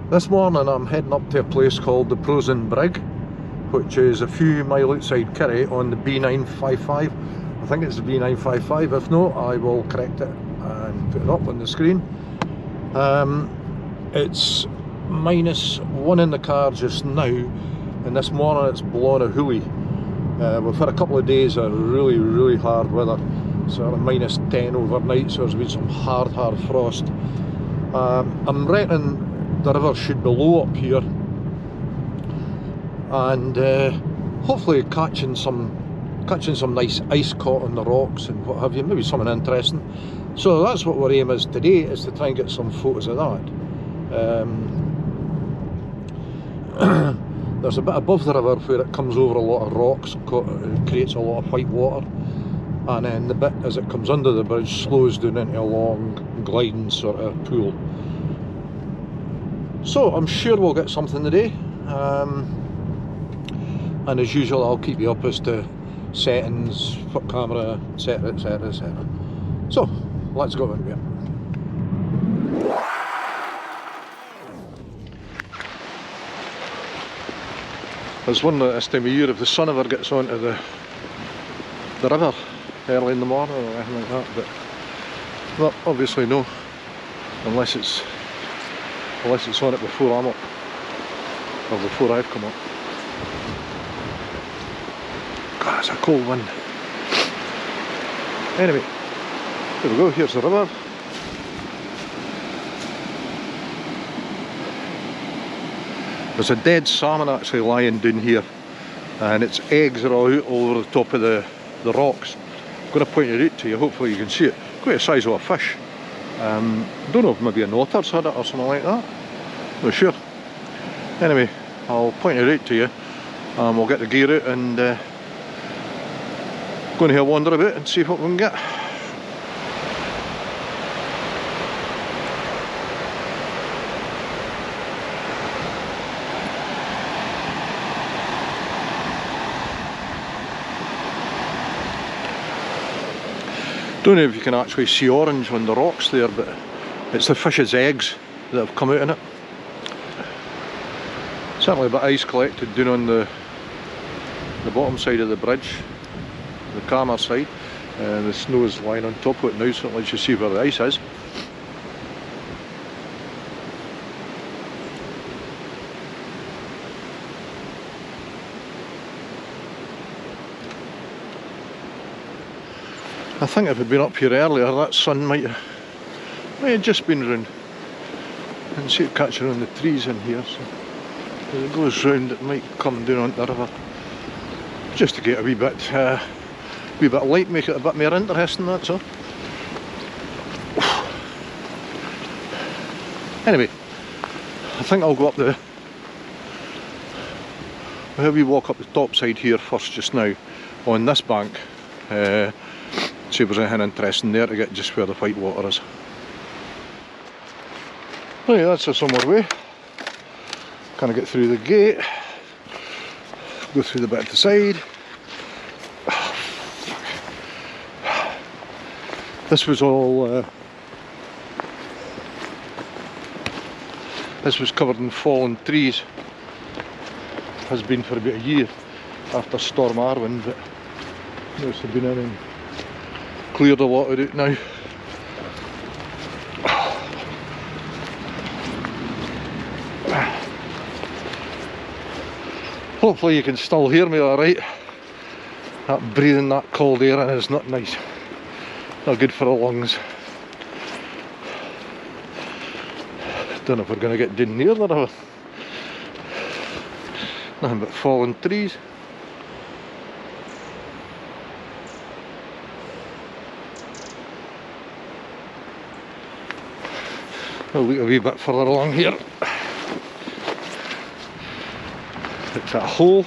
This morning I'm heading up to a place called the Prosen Brig, which is a few miles outside Kirrie on the B955. I think it's the B955, if not I will correct it and put it up on the screen. It's -1 in the car just now, and this morning it's blowing a hoolie. We've had a couple of days of really hard weather, sort of -10 overnight, so there's been some hard frost. I'm reckoning the river should be low up here, and hopefully catching some nice ice caught on the rocks and what have you, maybe something interesting. So that's what our aim is today, is to try and get some photos of that. There's a bit above the river where it comes over a lot of rocks, it creates a lot of white water, and then the bit as it comes under the bridge slows down into a long gliding sort of pool. So I'm sure we'll get something today, and as usual I'll keep you up as to settings, foot camera, etc, etc, etc. So let's go into it. I was wondering at this time of year if the sun ever gets onto the river early in the morning or anything like that, but well, obviously no, unless it's on it before I'm up, or before I've come up. God, it's a cold wind. Anyway, here we go, here's the river. There's a dead salmon actually lying down here, and its eggs are all out all over the top of the rocks. I'm going to point it out to you, hopefully you can see it. Quite the size of a fish. Don't know if maybe an otter's had it or something like that. Not sure. Anyway, I'll point it out to you, and we'll get the gear out and go and have a wander about and see what we can get. Don't know if you can actually see orange on the rocks there, but it's the fish's eggs that have come out in it. Certainly a bit of ice collected down on the bottom side of the bridge, the calmer side. The snow is lying on top of it now, so it lets you see where the ice is. I think if I'd been up here earlier, that sun might have just been round. And see it catching on the trees in here, so as it goes round it might come down onto the river. Just to get a wee bit light, make it a bit more interesting, that's all. Anyway, I think I'll go up we'll have a wee walk up the top side here first just now, on this bank. See if there's anything interesting there to get just where the white water is. Right, that's a summer way. Kind of get through the gate, go through the bit at the side. This was all this was covered in fallen trees. Has been for about a year after Storm Arwen, but there's been in and cleared a lot of it now. Hopefully you can still hear me alright. That breathing that cold air in is not nice. Not good for the lungs. Don't know if we're going to get down near the river. Nothing but fallen trees. I'll look a wee bit further along here. It's a hole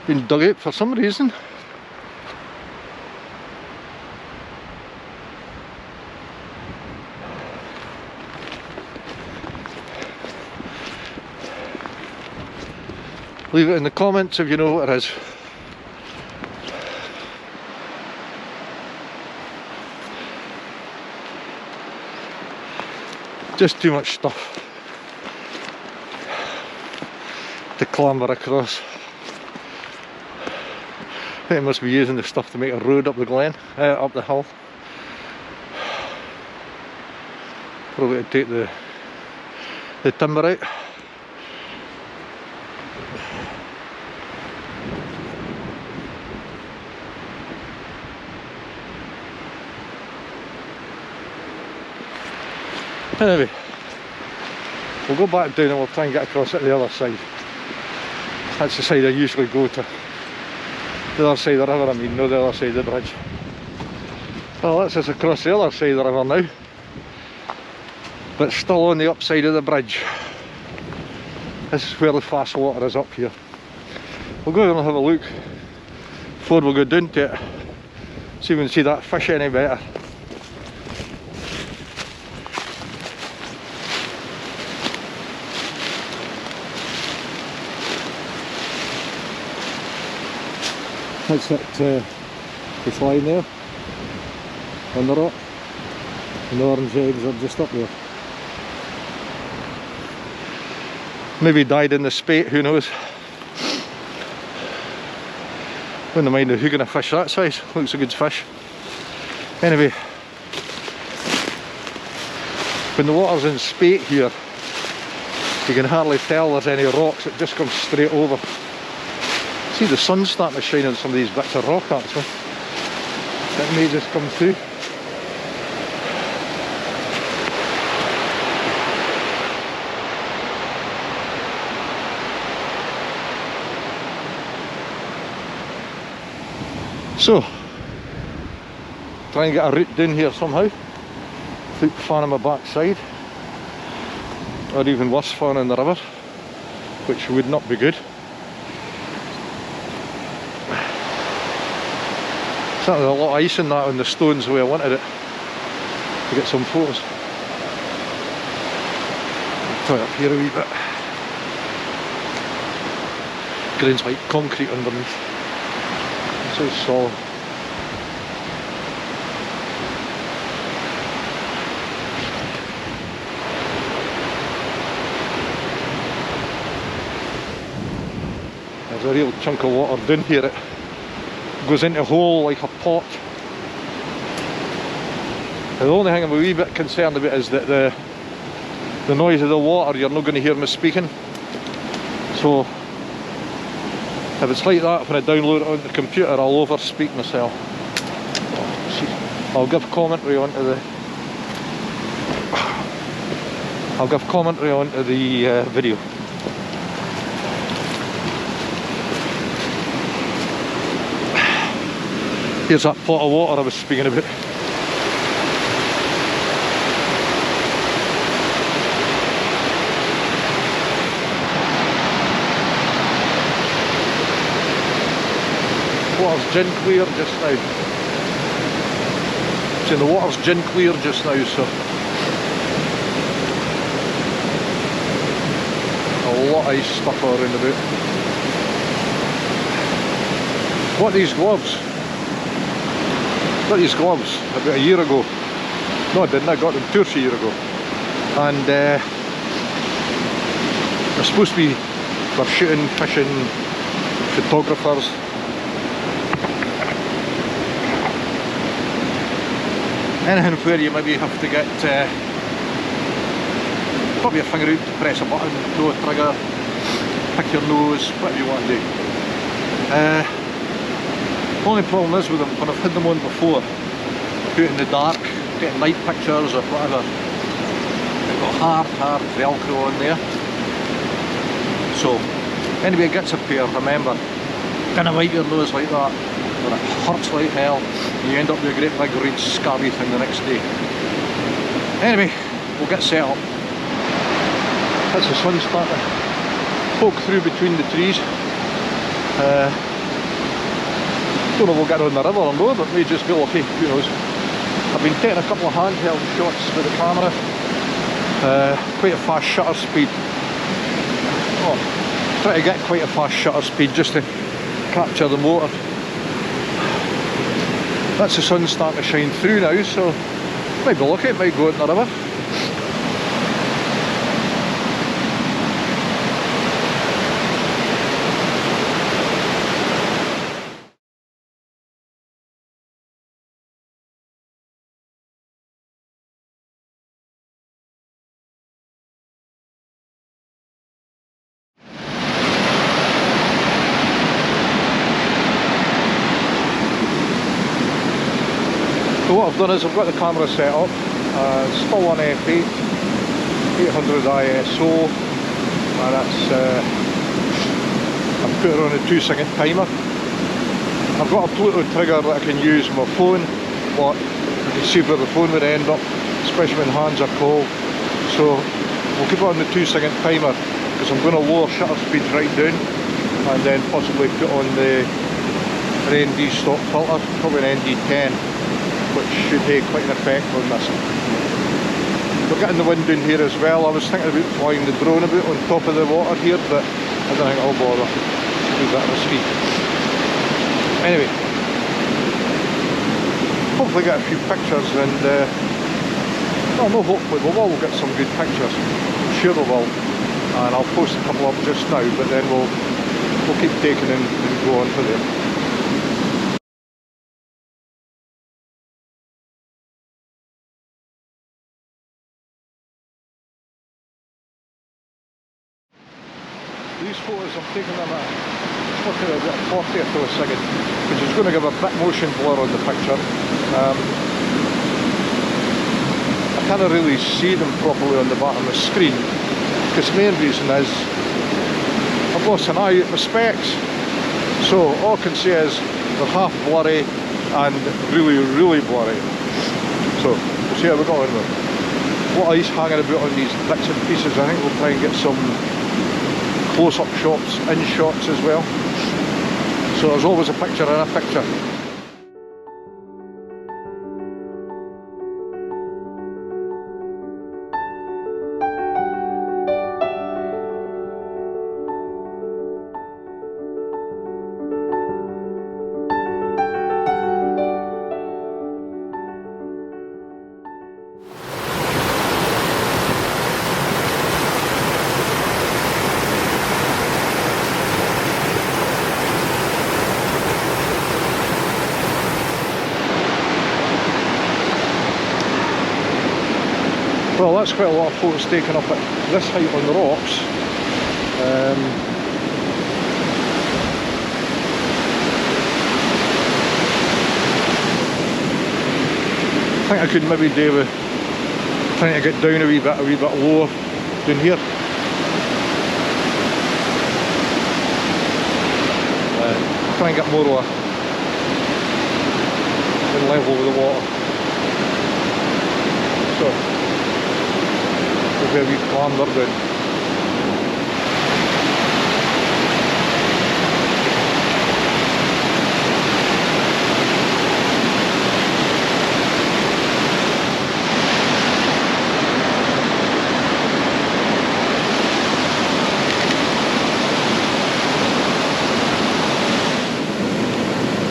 been dug out for some reason. Leave it in the comments if you know what it is. Just too much stuff. to clamber across. I think it must be using the stuff to make a road up the glen, up the hill. Probably to take the timber out. Anyway, we'll go back down and we'll try and get across at the other side. That's the side I usually go to. The other side of the river, I mean, not the other side of the bridge. Well, that's us across the other side of the river now, but still on the upside of the bridge. This is where the fast water is up here. We'll go and have a look before we go down to it, see if we can see that fish any better. That's it, it's lying there on the rock, and the orange eggs are just up there. Maybe died in the spate, who knows. Wouldn't mind hooking a fish that size, looks a good fish. Anyway, when the water's in spate here, you can hardly tell there's any rocks, it just comes straight over. See the sun's starting to shine on some of these bits of rock actually. It may just come through. So, try and get a route down here somehow, without fanning my backside, or even worse, fanning the river, which would not be good. There's a lot of ice in that on the stones the way I wanted it, to get some photos. Try up here a wee bit. Grains like concrete underneath. So solid. There's a real chunk of water down here. It goes into a hole like a pot. The only thing I'm a wee bit concerned about is that the noise of the water, you're not going to hear me speaking. So if it's like that when I download it on the computer, I'll over speak myself. I'll give commentary onto the video. Here's that pot of water I was speaking about. Water's gin clear just now. See, the water's gin clear just now, so a lot of ice stuff all around about. Got these gloves about a year ago. No, I didn't, I got them 2 or 3 years ago. And they're supposed to be for shooting, fishing, photographers. Anything where you maybe have to get pop your finger out to press a button, throw a trigger, pick your nose, whatever you want to do. Only problem is with them, when I've had them on before, out in the dark, getting night pictures or whatever, they've got hard velcro on there. So anybody gets a pair, remember, don't wipe your nose like that, or it hurts like hell. You end up with a great big red scabby thing the next day. Anyway, we'll get set up. That's the sun starting to poke through between the trees. Don't know if we'll get on the river or no, but may just be lucky, who knows. I've been taking a couple of handheld shots with the camera. Quite a fast shutter speed. Try to get quite a fast shutter speed just to capture the motor. That's the sun starting to shine through now, so might be lucky, it might go in the river. what I've done is I've got the camera set up, still on f8, 800 ISO, and that's, I've put it on a 2-second timer. I've got a Bluetooth trigger that I can use on my phone, but you can see where the phone would end up, especially when hands are cold. So we'll keep it on the 2-second timer, because I'm going to lower shutter speed right down, and then possibly put on an ND stock filter, probably an ND10, which should have quite an effect on this. We're getting the wind down here as well. I was thinking about flying the drone about on top of the water here, but I don't think I'll bother. It's a bit risky. Anyway, hopefully get a few pictures, and well, no, hopefully we will get some good pictures. I'm sure we will, and I'll post a couple up just now, but then we'll keep taking and go on for them. These photos I'm taking them at about 40th of a second, which is going to give a bit motion blur on the picture. I can't really see them properly on the bottom of the screen, because the main reason is I've lost an eye at my specs. So all I can say is they're half blurry and really, really blurry. So we'll see how we go on with it. A lot of ice hanging about on these bits and pieces. I think we'll try and get some close-up shots, in shots as well. So there's always a picture in a picture. Well, that's quite a lot of photos taken up at this height on the rocks. I think I could maybe do with trying to get down a wee bit lower down here. Try and get more of a in level with the water. So where we clamber down.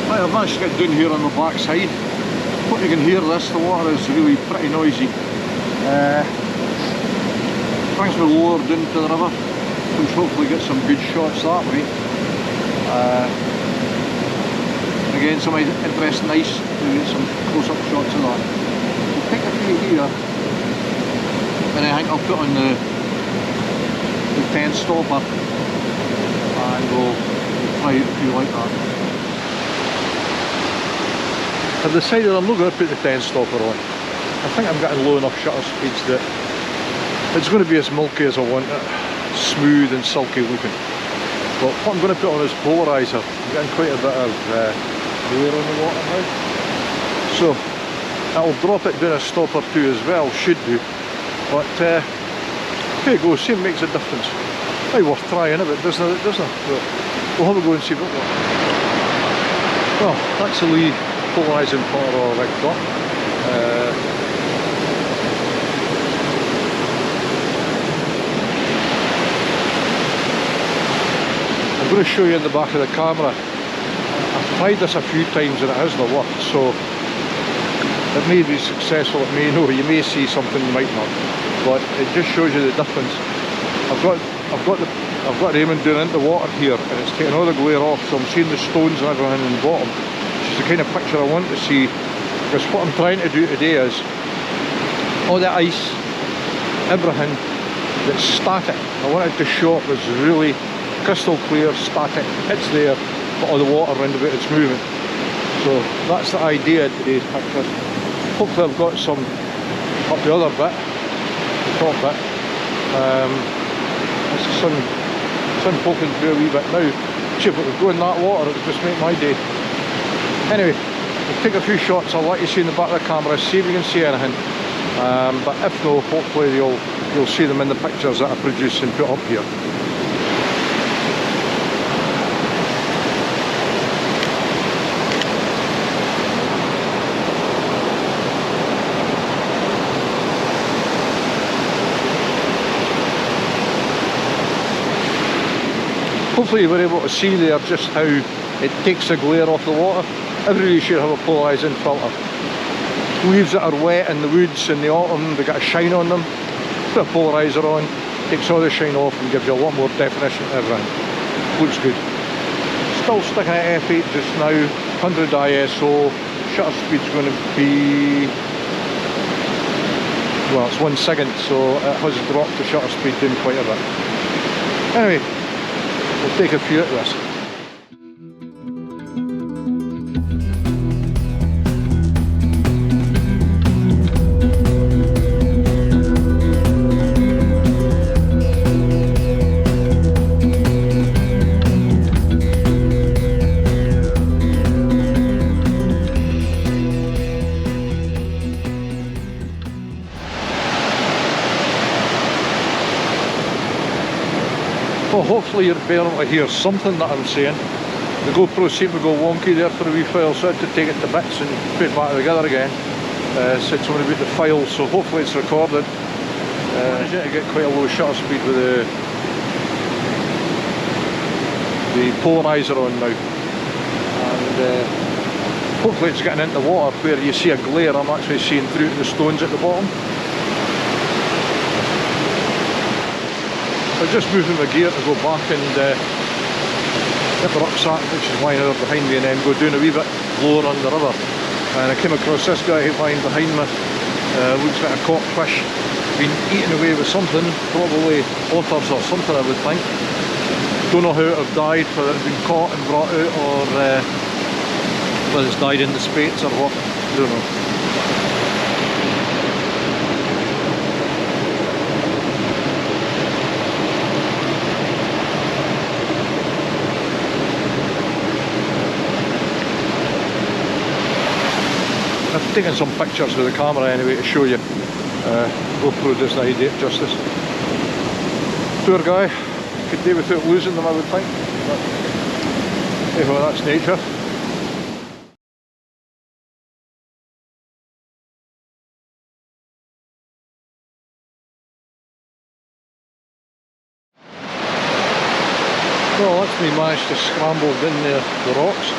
Right, I've managed to get down here on the back side. Hope you can hear this, the water is really pretty noisy. Brings me lower down to the river, which hopefully get some good shots that way. Again, some interesting ice to get some close-up shots of that. We'll take a few here, and I think I'll put on the 10 stopper, and we'll try a few like that. I've decided I'm not going to put the 10 stopper on. I think I'm getting low enough shutter speeds that it's going to be as milky as I want it, smooth and silky looking. But what I'm going to put on is polarizer. I'm getting quite a bit of glare on the water now. So that'll drop it down a stop or two as well, should do. But there you go, see, it makes a difference. Might be worth trying it, doesn't it? But we'll have a go and see what we're. Well, that's the Lee polarising part of I've got. I'm going to show you in the back of the camera. I've tried this a few times and it hasn't worked, so it may be successful, it may not. You may see something you might not, but it just shows you the difference. I've got aiming down into the water here, and it's taking all the glare off, so I'm seeing the stones and everything in the bottom, which is the kind of picture I want to see. Because what I'm trying to do today is all the ice, everything that's static, I wanted to show it was really crystal clear, static, it's there, but all the water around about it's moving. So that's the idea of today's picture. Hopefully I've got some up the other bit, the top bit. It's the sun poking through a wee bit now. If it would go in that water, it would just make my day. Anyway, we'll take a few shots. I'll let you see in the back of the camera, see if you can see anything. But if no, hopefully you'll see them in the pictures that I produce and put up here. Hopefully you were able to see there just how it takes the glare off the water. Everybody should have a polarising filter. Leaves that are wet in the woods in the autumn, they got a shine on them. Put a polariser on, takes all the shine off and gives you a lot more definition to everything. Looks good. Still sticking at f8 just now, 100 ISO. Shutter speed's going to be, well, it's 1 second, so it has dropped the shutter speed down quite a bit. Anyway, we'll take a few at this. Well, hopefully you're able to hear something that I'm saying. The GoPro seemed to go wonky there for a wee while, so I had to take it to bits and put it back together again. Said something about the file, so hopefully it's recorded. I managed to get quite a low shutter speed with the polariser on now. And hopefully it's getting into water where you see a glare. I'm actually seeing through to the stones at the bottom. I'm just moving my gear to go back and get the rucksack, which is lying over behind me, and then go down a wee bit lower on the river. And I came across this guy lying behind me. Looks like a caught fish, been eaten away with something, probably otters or something I would think. Don't know how it have died, whether it's been caught and brought out or whether it's died in the spates or what, I don't know. I've taken some pictures with the camera anyway to show you. GoPro doesn't do it justice. Poor guy, could do without losing them I would think, but hey, well, that's nature. Well, that's me managed to scramble down the rocks.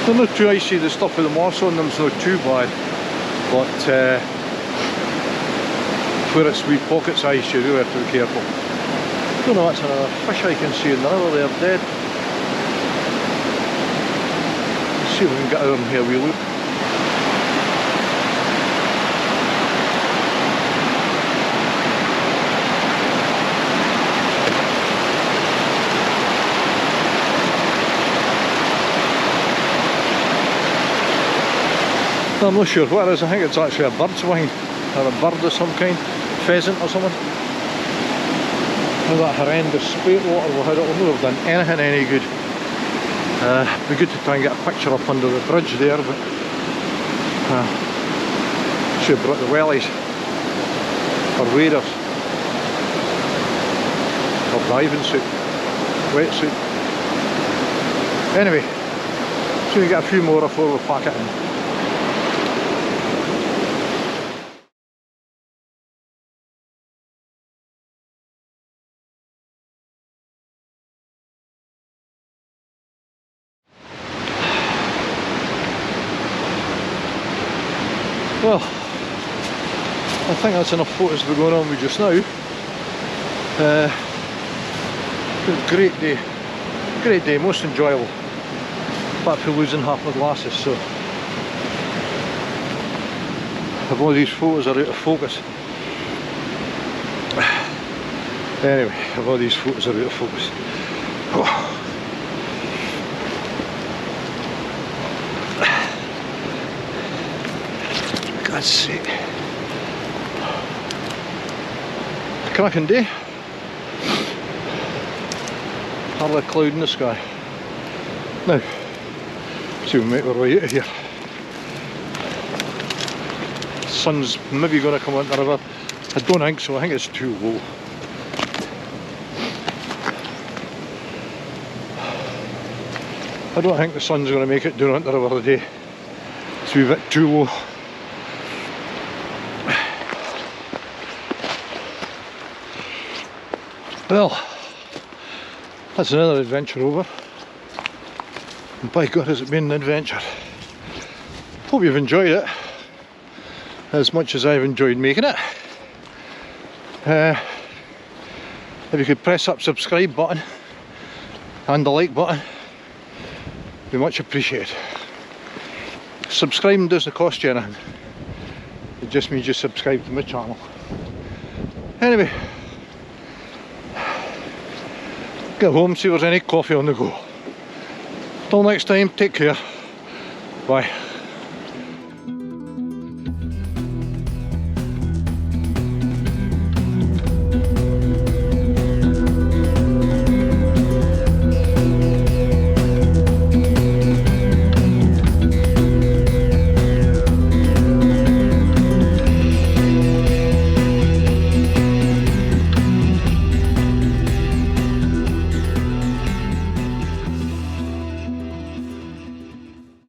They're not too icy, the stuff with the moss on them's not too bad, but where it's wee pockets of ice you really have to be careful. I don't know, that's another fish I can see in the river there, dead. Let's see if we can get out of them here, we look. I'm not sure what it is. I think it's actually a bird's wing or a bird of some kind, pheasant or something. Now that horrendous spate water we had, it will not have done anything any good. It'd be good to try and get a picture up under the bridge there, but should have brought the wellies or waders or diving suit, wetsuit. Anyway, so we get a few more before we pack it in. Well, I think that's enough photos to be going on with just now. Great day, most enjoyable. Apart from losing half my glasses, so if all these photos are out of focus. Anyway, if all these photos are out of focus. Oh, God's sake. Cracking day. Hardly a cloud in the sky. Now, see we make our way out of here. Sun's maybe going to come out the river. I don't think so, I think it's too low. I don't think the sun's going to make it down onto the river today. It's a wee bit too low. Well, that's another adventure over. And by God, has it been an adventure. Hope you've enjoyed it as much as I've enjoyed making it. If you could press that subscribe button and the like button, it'd be much appreciated. Subscribing doesn't cost you anything. It just means you subscribe to my channel. Anyway, get home, see if there's any coffee on the go. Till next time, take care. Bye.